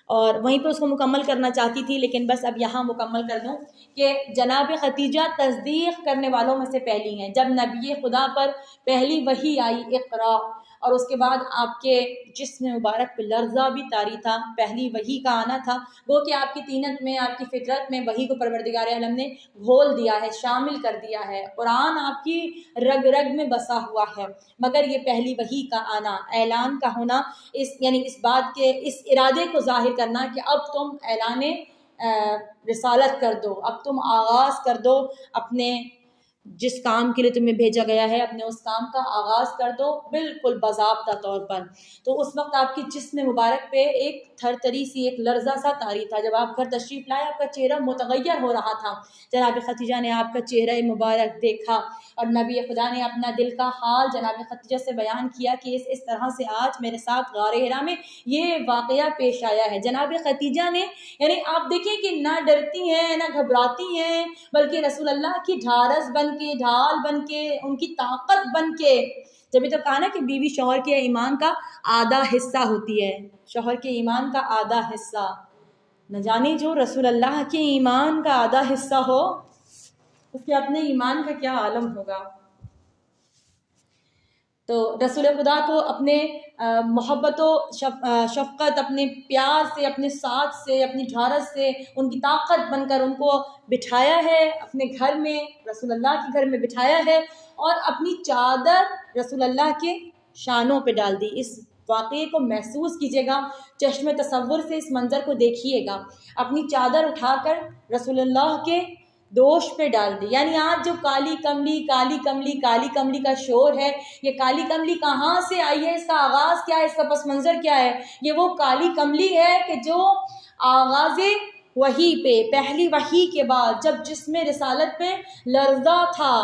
اور وہیں پہ اس کو مکمل کرنا چاہتی تھی، لیکن بس اب یہاں مکمل کر دوں کہ جناب ختیجہ تصدیق کرنے والوں میں سے پہلی ہیں۔ جب نبی خدا پر پہلی وحی آئی اقرا، اور اس کے بعد آپ کے جسم مبارک پہ لرزہ بھی طاری تھا، پہلی وحی کا آنا تھا، وہ کہ آپ کی طینت میں، آپ کی فطرت میں وحی کو پروردگار عالم نے گھول دیا ہے، شامل کر دیا ہے، قرآن آپ کی رگ رگ میں بسا ہوا ہے، مگر یہ پہلی وحی کا آنا، اعلان کا ہونا، یعنی اس بات کے، اس ارادے کو ظاہر کرنا کہ اب تم اعلان رسالت کر دو، اب تم آغاز کر دو اپنے جس کام کے لیے تمہیں بھیجا گیا ہے، اپنے اس کام کا آغاز کر دو بالکل باضابطہ طور پر۔ تو اس وقت آپ کی جسم مبارک پہ ایک تھرتری سی، ایک لرزہ سا طاری تھا۔ جب آپ گھر تشریف لائے آپ کا چہرہ متغیر ہو رہا تھا، جناب ختیجہ نے آپ کا چہرہ مبارک دیکھا اور نبی خدا نے اپنا دل کا حال جناب ختیجہ سے بیان کیا کہ اس طرح سے آج میرے ساتھ غار حرا میں یہ واقعہ پیش آیا ہے۔ جناب ختیجہ نے، یعنی آپ دیکھیں کہ نہ ڈرتی ہیں نہ گھبراتی ہیں، بلکہ رسول اللہ کی ڈھارس بن کے، ڈھال بن کے، ان کی طاقت بن کے، جبھی تو کہا نا کہ بیوی شوہر کے ایمان کا آدھا حصہ ہوتی ہے، شوہر کے ایمان کا آدھا حصہ، نہ جانے جو رسول اللہ کے ایمان کا آدھا حصہ ہو اس کے اپنے ایمان کا کیا عالم ہوگا۔ تو رسول خدا کو اپنے محبت و شفقت، اپنے پیار سے، اپنے ساتھ سے، اپنی ڈھارس سے، ان کی طاقت بن کر ان کو بٹھایا ہے اپنے گھر میں، رسول اللہ کے گھر میں بٹھایا ہے، اور اپنی چادر رسول اللہ کے شانوں پہ ڈال دی۔ اس واقعے کو محسوس کیجیے گا، چشم تصور سے اس منظر کو دیکھیے گا، اپنی چادر اٹھا کر رسول اللہ کے دوش پہ ڈال دی۔ یعنی آج جو کالی کملی کالی کملی کالی کملی کا شور ہے، یہ کالی کملی کہاں سے آئی ہے، اس کا آغاز کیا ہے، اس کا پس منظر کیا ہے؟ یہ وہ کالی کملی ہے کہ جو آغاز وحی پہ، پہلی وحی کے بعد جب جسم رسالت پہ لرزہ تھا،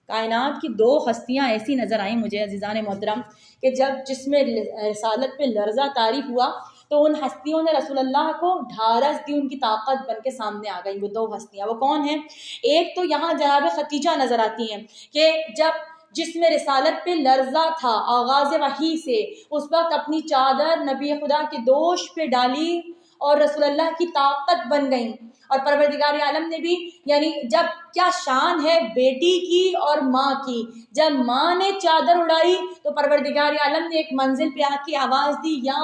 کائنات کی 2 ہستیاں ایسی نظر آئیں مجھے عزیزان محترم کہ جب جسم رسالت پہ لرزہ طاری ہوا تو ان ہستیوں نے رسول اللہ کو ڈھارس دی، ان کی طاقت بن کے سامنے آ گئی۔ وہ 2 ہستیاں وہ کون ہیں؟ ایک تو یہاں جناب ختیجہ نظر آتی ہیں کہ جب جسم رسالت پہ لرزہ تھا آغاز وحی سے، اس وقت اپنی چادر نبی خدا کے دوش پہ ڈالی اور رسول اللہ کی طاقت بن گئیں، اور پروردگار عالم نے بھی، یعنی جب کیا شان ہے بیٹی کی اور ماں کی، جب ماں نے چادر اڑائی تو پروردگار عالم نے ایک منزل پہ آ کے آواز دی، یا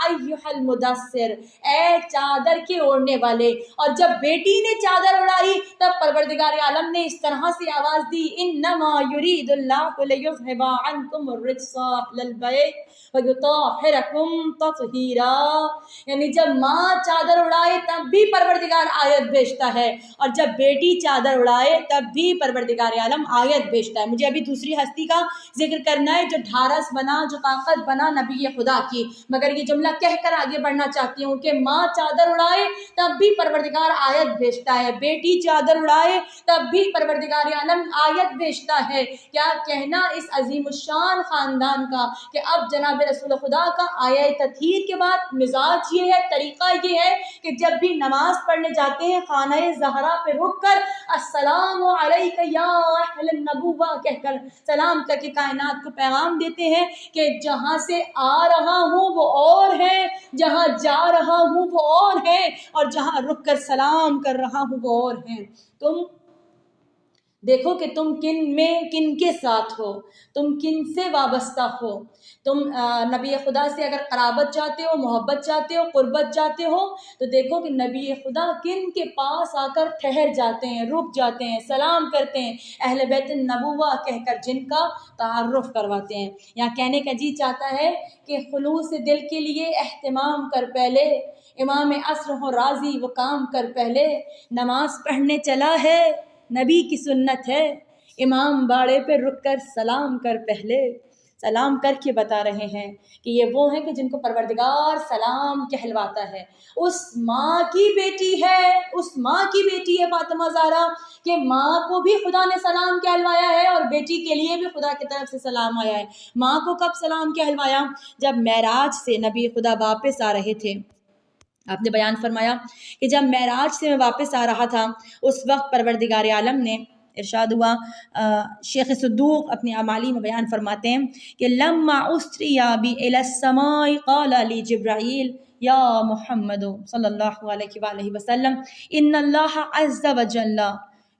ایھا المدثر، اے چادر کے اوڑھنے والے، اور جب بیٹی نے چادر اڑائی تب پروردگار عالم نے اس طرح سے آواز دی، انما یرید اللہ لیذھب عنکم الرجس اہل البیت ویطہرکم تطہیرا۔ یعنی جب ماں چادر اڑائے تب بھی پروردگار آیت بھیجتا ہے، اور جب بیٹی چادر اڑائے تب بھی پروردگار عالم آیت بھیجتا ہے۔ مجھے ابھی دوسری ہستی کا ذکر کرنا ہے جو ڈھارس بنا، جو طاقت بنا نبی خدا کی، مگر یہ جملہ کہہ کر آگے بڑھنا چاہتی ہوں کہ ماں چادر اڑائے تب بھی پروردگار آیت بھیجتا ہے، بیٹی چادر اڑائے تب بھی پروردگار عالم آیت بھیجتا ہے۔ کیا کہنا اس عظیم الشان خاندان کا کہ اب جناب رسول خدا کا آیہ تطہیر کے بعد مزاج یہ ہے، طریقہ یہ ہے کہ جب بھی نماز پڑھنے جاتے ہیں خانہ زہرا پہ رک کر السلام علیک یا اہل النبوہ کہہ کر سلام کر کے کائنات کو پیغام دیتے ہیں کہ جہاں سے آ رہا ہوں وہ اور ہے، جہاں جا رہا ہوں وہ اور ہے، اور جہاں رک کر سلام کر رہا ہوں وہ اور ہے۔ تم دیکھو کہ تم کن کے ساتھ ہو، تم کن سے وابستہ ہو۔ تم نبی خدا سے اگر قرابت چاہتے ہو، محبت چاہتے ہو، قربت چاہتے ہو، تو دیکھو کہ نبی خدا کن کے پاس آ کر ٹھہر جاتے ہیں، رک جاتے ہیں، سلام کرتے ہیں، اہل بیت النبوہ کہہ کر جن کا تعارف کرواتے ہیں۔ یہاں کہنے کا جی چاہتا ہے کہ خلوص دل کے لیے اہتمام کر پہلے، امام عصر ہو راضی وہ کام کر پہلے، نماز پڑھنے چلا ہے نبی کی سنت ہے، امام باڑے پہ رک کر سلام کر پہلے۔ سلام کر کے بتا رہے ہیں کہ یہ وہ ہیں کہ جن کو پروردگار سلام کہلواتا ہے۔ اس ماں کی بیٹی ہے، اس ماں کی بیٹی ہے فاطمہ زہرا کہ ماں کو بھی خدا نے سلام کہلوایا ہے اور بیٹی کے لیے بھی خدا کی طرف سے سلام آیا ہے۔ ماں کو کب سلام کہلوایا؟ جب معراج سے نبی خدا واپس آ رہے تھے۔ آپ نے بیان فرمایا کہ جب معراج سے میں واپس آ رہا تھا اس وقت پروردگار عالم نے ارشاد ہوا، شیخ صدوق اپنے اعمالی میں بیان فرماتے ہیں کہ لما اسری بی الی السماء قال لی جبرائیل یا محمد صلی اللہ علیہ وآلہ وسلم ان اللہ عز وجل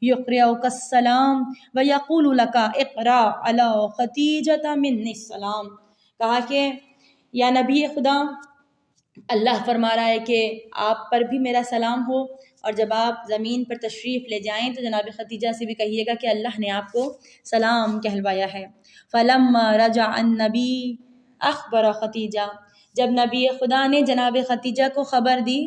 یقرئک السلام ویقول لک اقرأ علی خدیجہ منی السلام۔ کہا کہ یا نبی خدا، اللہ فرما رہا ہے کہ آپ پر بھی میرا سلام ہو، اور جب آپ زمین پر تشریف لے جائیں تو جناب خدیجہ سے بھی کہیے گا کہ اللہ نے آپ کو سلام کہلوایا ہے۔ فلما رجع النبی اخبر خدیجہ، جب نبی خدا نے جناب خدیجہ کو خبر دی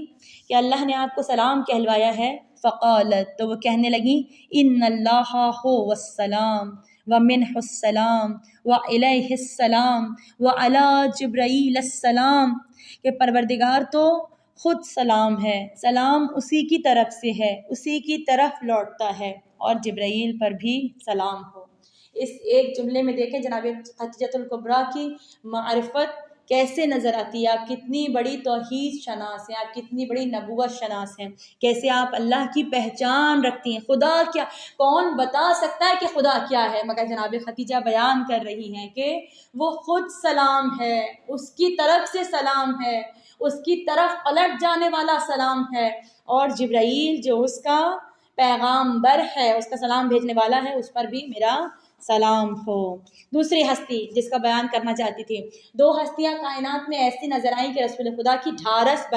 کہ اللہ نے آپ کو سلام کہلوایا ہے، فقالت، تو وہ کہنے لگیں، ان اللہ هو السلام ومنہ السلام وعلیہ السلام وعلی جبرائیل السلام، کہ پروردگار تو خود سلام ہے، سلام اسی کی طرف سے ہے، اسی کی طرف لوٹتا ہے، اور جبرائیل پر بھی سلام ہو۔ اس ایک جملے میں دیکھیں جناب خدیجۃ الکبریٰ کی معرفت کیسے نظر آتی ہے، آپ کتنی بڑی توحید شناس ہیں، آپ کتنی بڑی نبوت شناس ہیں، کیسے آپ اللہ کی پہچان رکھتی ہیں۔ خدا کیا، کون بتا سکتا ہے کہ خدا کیا ہے، مگر جناب خدیجہ بیان کر رہی ہیں کہ وہ خود سلام ہے، اس کی طرف سے سلام ہے، اس کی طرف پلٹ جانے والا سلام ہے، اور جبرائیل جو اس کا پیغام بر ہے، اس کا سلام بھیجنے والا ہے، اس پر بھی میرا سلام ہو۔ دوسری ہستی جس کا بیان کرنا چاہتی تھی، دو ہستیاں کائنات میں ایسی نظر آئیں کہ رسول خدا کی ڈھارس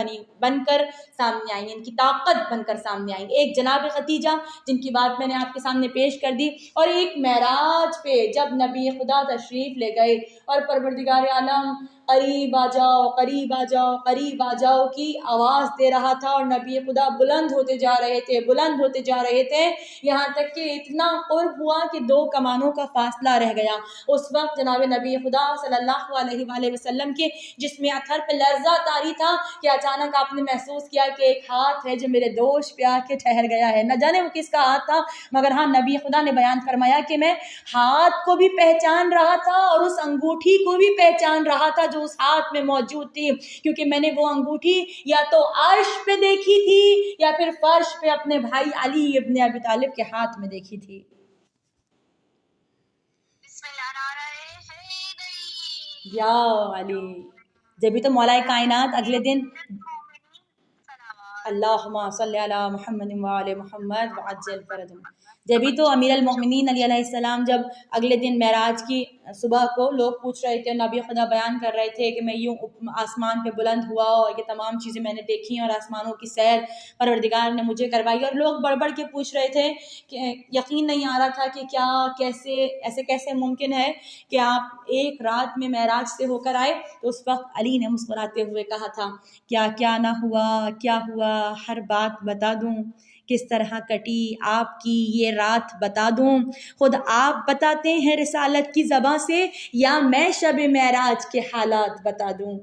بن کر سامنے آئیں، ان کی طاقت بن کر سامنے آئیں۔ ایک جناب خدیجہ جن کی بات میں نے آپ کے سامنے پیش کر دی، اور ایک معراج پہ جب نبی خدا تشریف لے گئے اور پروردگار عالم قریب آ جاؤ، قریب آ جاؤ، قریب آ جاؤ کی آواز دے رہا تھا، اور نبی خدا بلند ہوتے جا رہے تھے، بلند ہوتے جا رہے تھے، یہاں تک کہ اتنا قرب ہوا کہ دو کمانوں کا فاصلہ رہ گیا۔ اس وقت جناب نبی خدا صلی اللہ علیہ وآلہ وسلم کے جسم اطہر پہ لرزہ طاری تھا کہ اچانک آپ نے محسوس کیا کہ ایک ہاتھ ہے جو میرے دوش پہ آ کے ٹھہر گیا ہے۔ نہ جانے وہ کس کا ہاتھ تھا، مگر ہاں نبی خدا نے بیان فرمایا کہ میں ہاتھ کو بھی پہچان رہا تھا اور اس انگوٹھی کو بھی پہچان رہا تھا جو اس ہاتھ میں موجود تھی، کیونکہ میں نے وہ انگوٹھی یا تو عرش پہ دیکھی تھی یا پھر فرش پہ اپنے بھائی علی ابن ابی طالب کے ہاتھ میں دیکھی تھی۔ یا علی، جبھی تو مولا کائنات اگلے دن اللہم صلی علی محمد وعلی محمد وعجل فرجہم، جبھی تو امیر المومنین علی علیہ السلام جب اگلے دن معراج کی صبح کو لوگ پوچھ رہے تھے، نبی خدا بیان کر رہے تھے کہ میں یوں آسمان پہ بلند ہوا اور یہ تمام چیزیں میں نے دیکھی اور آسمانوں کی سیر پروردگار نے مجھے کروائی، اور لوگ بڑھ بڑھ کے پوچھ رہے تھے کہ یقین نہیں آ رہا تھا کہ کیا ایسے کیسے ممکن ہے کہ آپ ایک رات میں معراج سے ہو کر آئے۔ تو اس وقت علی نے مسکراتے ہوئے کہا تھا، کیا نہ ہوا، کیا ہوا، ہر بات بتا دوں، کس طرح کٹی آپ کی یہ رات بتا دوں، خود آپ بتاتے ہیں رسالت کی زبان سے یا میں شب معراج کے حالات بتا دوں۔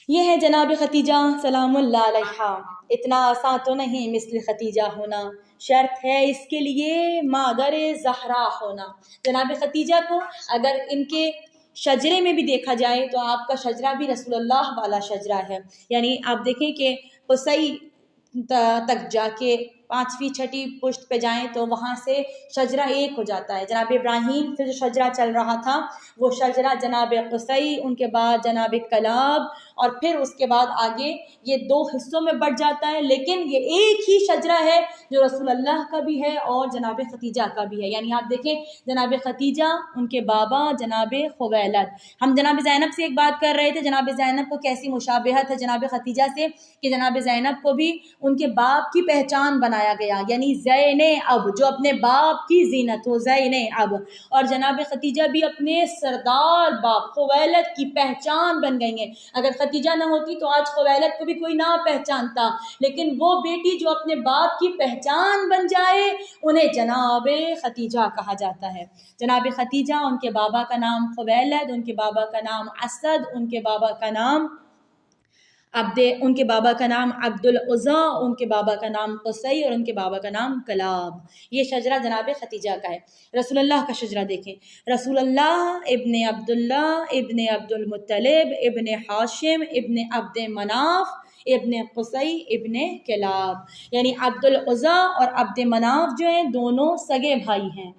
یہ ہے جناب ختیجہ سلام اللہ علیہا۔ اتنا آسان تو نہیں مثل ختیجہ ہونا، شرط ہے اس کے لیے مادر زہرا ہونا۔ جناب ختیجہ کو اگر ان کے شجرے میں بھی دیکھا جائے تو آپ کا شجرہ بھی رسول اللہ والا شجرہ ہے، یعنی آپ دیکھیں کہ قصی تک جا کے 5ویں 6ٹی پشت پہ جائیں تو وہاں سے شجرہ ایک ہو جاتا ہے۔ جناب ابراہیم سے جو شجرہ چل رہا تھا وہ شجرہ جناب قصی، ان کے بعد جناب کلاب، اور پھر اس کے بعد آگے یہ 2 حصوں میں بٹ جاتا ہے، لیکن یہ ایک ہی شجرہ ہے جو رسول اللہ کا بھی ہے اور جناب ختیجہ کا بھی ہے۔ یعنی آپ دیکھیں جناب ختیجہ، ان کے بابا جناب خویلد۔ ہم جناب زینب سے ایک بات کر رہے تھے، جناب زینب کو کیسی مشابہت ہے جناب ختیجہ سے کہ جناب زینب کو بھی ان کے باپ کی پہچان بنایا گیا، یعنی زین اب، جو اپنے باپ کی زینت ہو، زین اب، اور جناب ختیجہ بھی اپنے سردار باپ خویلد کی پہچان بن گئی ہیں۔ اگر ختیجہ نہ ہوتی تو آج خویلد کو بھی کوئی نہ پہچانتا، لیکن وہ بیٹی جو اپنے باپ کی پہچان بن جائے انہیں جناب ختیجہ کہا جاتا ہے۔ جناب ختیجہ، ان کے بابا کا نام خویلد، ان کے بابا کا نام اسد، ان کے بابا کا نام عبد العزیٰ، ان کے بابا کا نام قصی، اور ان کے بابا کا نام کلاب۔ یہ شجرہ جناب ختیجہ کا ہے۔ رسول اللہ کا شجرہ دیکھیں، رسول اللہ ابن عبداللہ ابن عبد المطلب ابن ہاشم ابن عبد مناف ابن قصی ابن کلاب، یعنی عبد العزیٰ اور عبد مناف جو ہیں دونوں سگے بھائی ہیں۔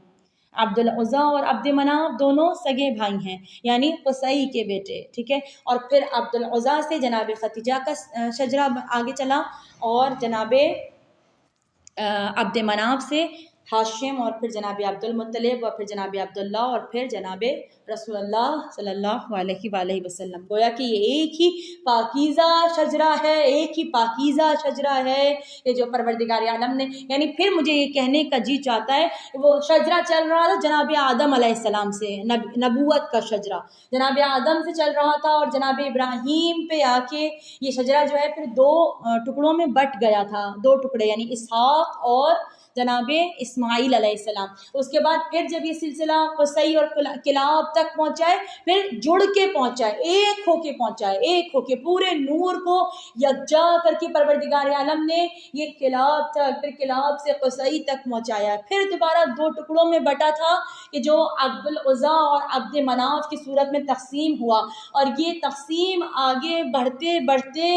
عبد العزیٰ اور عبد مناف دونوں سگے بھائی ہیں، یعنی قصی کے بیٹے، ٹھیک ہے۔ اور پھر عبد العزیٰ سے جناب ختیجہ کا شجرہ آگے چلا، اور جناب عبد مناف سے ہاشم، اور پھر جناب عبد المطلب، اور پھر جناب عبداللہ، اور پھر جناب رسول اللہ صلی اللہ علیہ وآلہ وسلم۔ گویا کہ یہ ایک ہی پاکیزہ شجرہ ہے، ایک ہی پاکیزہ شجرہ ہے یہ جو پروردگار عالم نے، یعنی پھر مجھے یہ کہنے کا جی چاہتا ہے وہ شجرہ چل رہا تھا جناب آدم علیہ السلام سے، نبوت کا شجرہ جناب آدم سے چل رہا تھا، اور جناب ابراہیم پہ آ کے یہ شجرہ جو ہے پھر 2 ٹکڑوں میں بٹ گیا تھا، 2 ٹکڑے، یعنی اسحاق اور جناب اسماعیل علیہ السلام۔ اس کے بعد پھر جب یہ سلسلہ قصی اور کلاب تک پہنچا ہے، پھر جڑ کے پہنچا ہے، ایک ہو کے پہنچا ہے، ایک ہو کے پورے نور کو یکجا کر کے پروردگار عالم نے یہ کلاب تک، پھر کلاب سے قصی تک پہنچایا ہے۔ پھر دوبارہ 2 ٹکڑوں میں بٹا تھا کہ جو عبد العزیٰ اور عبد مناف کی صورت میں تقسیم ہوا، اور یہ تقسیم آگے بڑھتے بڑھتے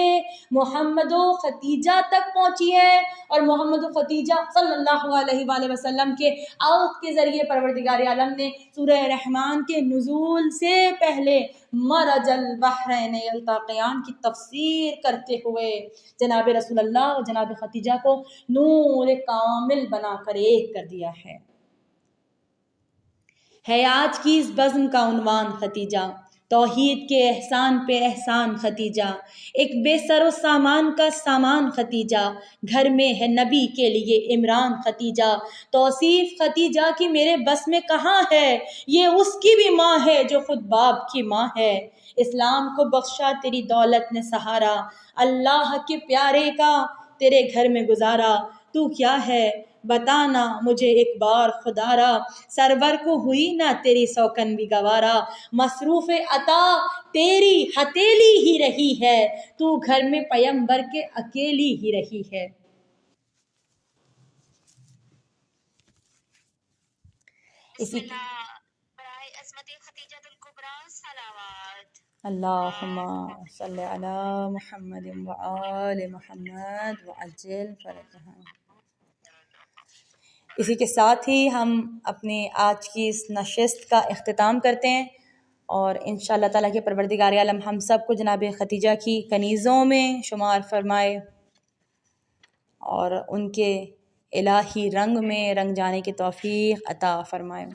محمد و ختیجہ تک پہنچی ہے، اور محمد و ختیجہ صلی اللہ علیہ وآلہ وسلم کے عقد کے ذریعے پروردگار عالم نے سورہ رحمان کے نزول سے پہلے مرج البحرین یلتقیان کی تفسیر کرتے ہوئے جناب رسول اللہ اور جناب ختیجہ کو نور کامل بنا کر ایک کر دیا ہے۔ آج کی اس بزم کا عنوان ختیجہ، توحید کے احسان پہ احسان ختیجہ، ایک بے سر و سامان کا سامان ختیجہ، گھر میں ہے نبی کے لیے عمران ختیجہ، توصیف ختیجہ کی میرے بس میں کہاں ہے، یہ اس کی بھی ماں ہے جو خود باپ کی ماں ہے، اسلام کو بخشا تیری دولت نے سہارا، اللہ کے پیارے کا تیرے گھر میں گزارا، تو کیا ہے بتانا مجھے ایک بار خدا را، سرور کو ہوئی نہ تیری سوکن بھی گوارا، مصروف عطا تیری ہتیلی ہی رہی ہے، تو گھر میں پیمبر کے اکیلی ہی رہی ہے۔ اسی اللہم صلی علی محمد وآل محمد وعجل فرجہم۔ اسی کے ساتھ ہی ہم اپنی آج کی اس نشست کا اختتام کرتے ہیں، اور انشاءاللہ تعالیٰ کے پروردگار عالم ہم سب کو جناب ختیجہ کی کنیزوں میں شمار فرمائے، اور ان کے الہی رنگ میں رنگ جانے کی توفیق عطا فرمائے۔